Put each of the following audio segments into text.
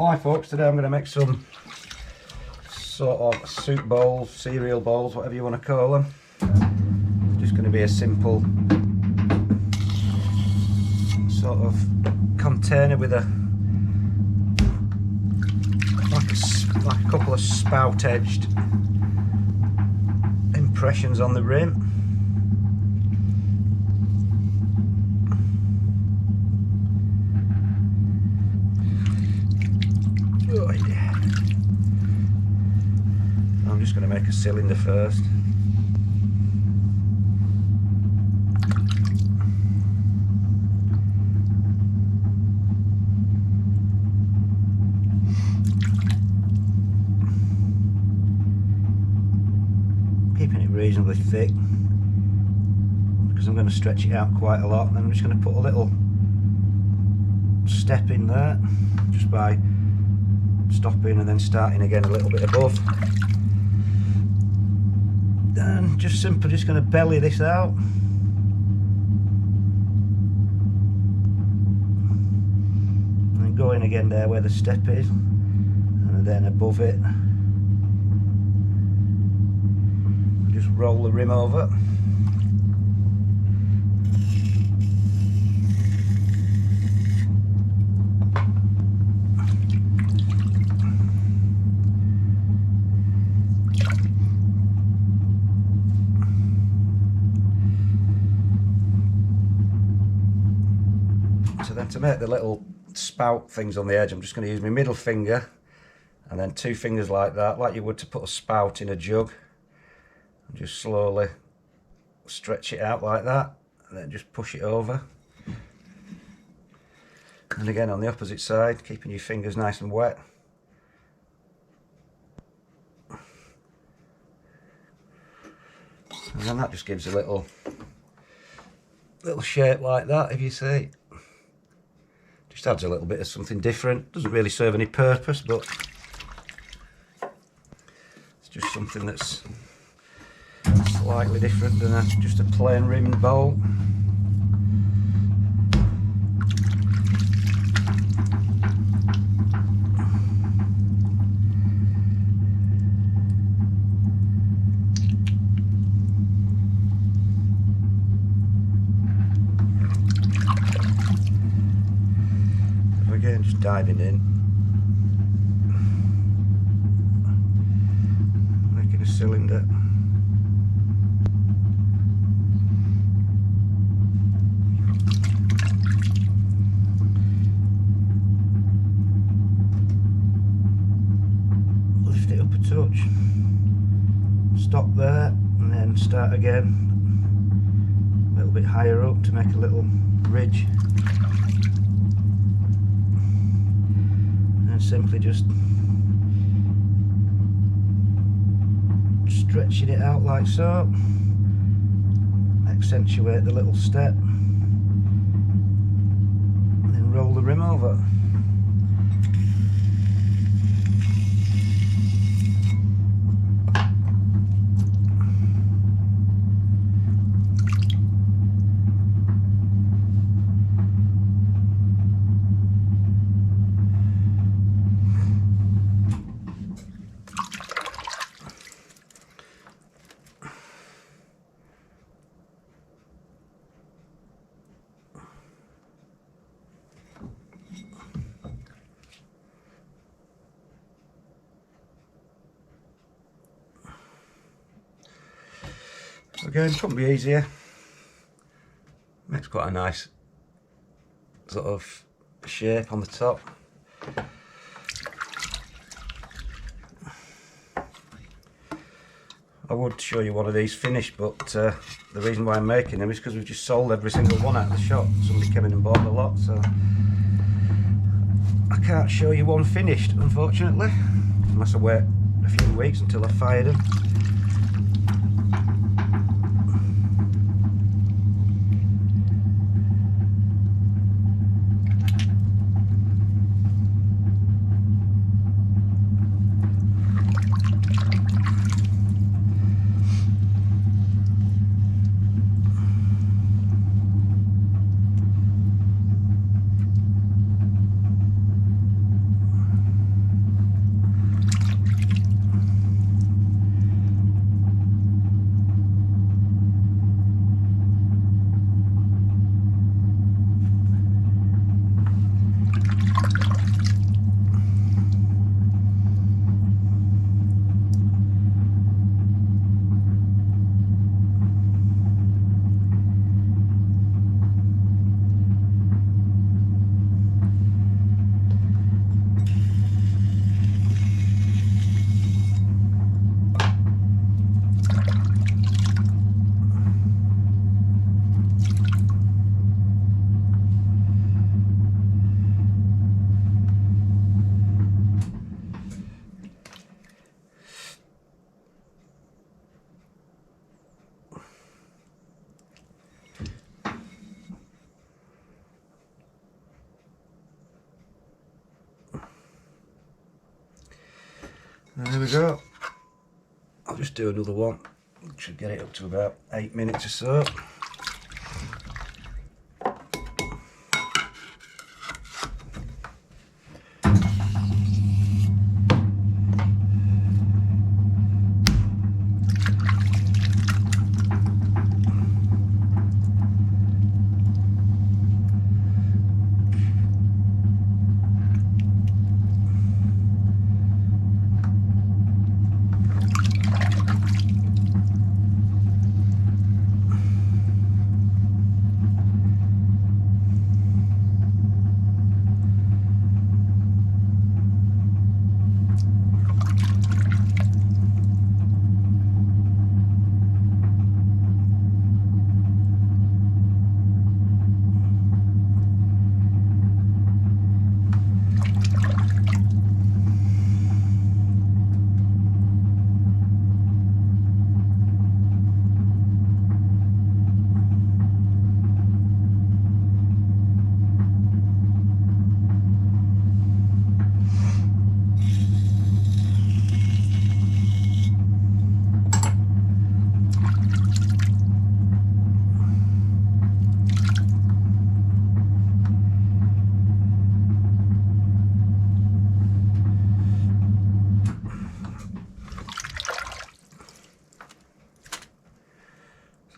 Hi folks, today I'm going to make some sort of soup bowls, cereal bowls, whatever you want to call them. Just going to be a simple sort of container with a like a couple of spout edged impressions on the rim. Oh, yeah. I'm just going to make a cylinder first. Keeping it reasonably thick because I'm going to stretch it out quite a lot. And then I'm just going to put a little step in there just by stopping and then starting again a little bit above. Then just simply just going to belly this out. And go in again there where the step is, and then above it just roll the rim over. So then to make the little spout things on the edge, I'm just going to use my middle finger and then two fingers like that, like you would to put a spout in a jug. And just slowly stretch it out like that, and then just push it over. And again on the opposite side, keeping your fingers nice and wet. And then that just gives a little shape like that, if you see. Just adds a little bit of something different. Doesn't really serve any purpose, but it's just something that's slightly different than just a plain rimmed bowl. Again, just diving in, making a cylinder. Lift it up a touch, stop there, and then start again a little bit higher up to make a little ridge. Simply just stretching it out like so, accentuate the little step, and then roll the rim over. Again, couldn't be easier. Makes quite a nice sort of shape on the top. I would show you one of these finished, but the reason why I'm making them is because we've just sold every single one out of the shop. Somebody came in and bought a lot, so I can't show you one finished, unfortunately, unless I wait a few weeks until I've fired them. There we go. I'll just do another one. Should get it up to about 8 minutes or so.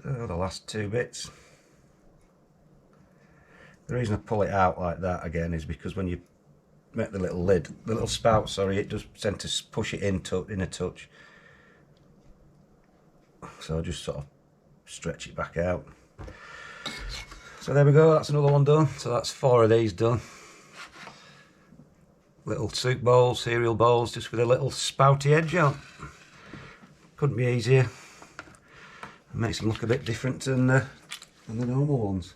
So the last two bits. The reason I pull it out like that again is because when you make the little lid, the little spout, sorry, it does tend to push it in a touch. So I just sort of stretch it back out. So there we go, that's another one done. So that's 4 of these done. Little soup bowls, cereal bowls, just with a little spouty edge on. Couldn't be easier. It makes them look a bit different than the normal ones.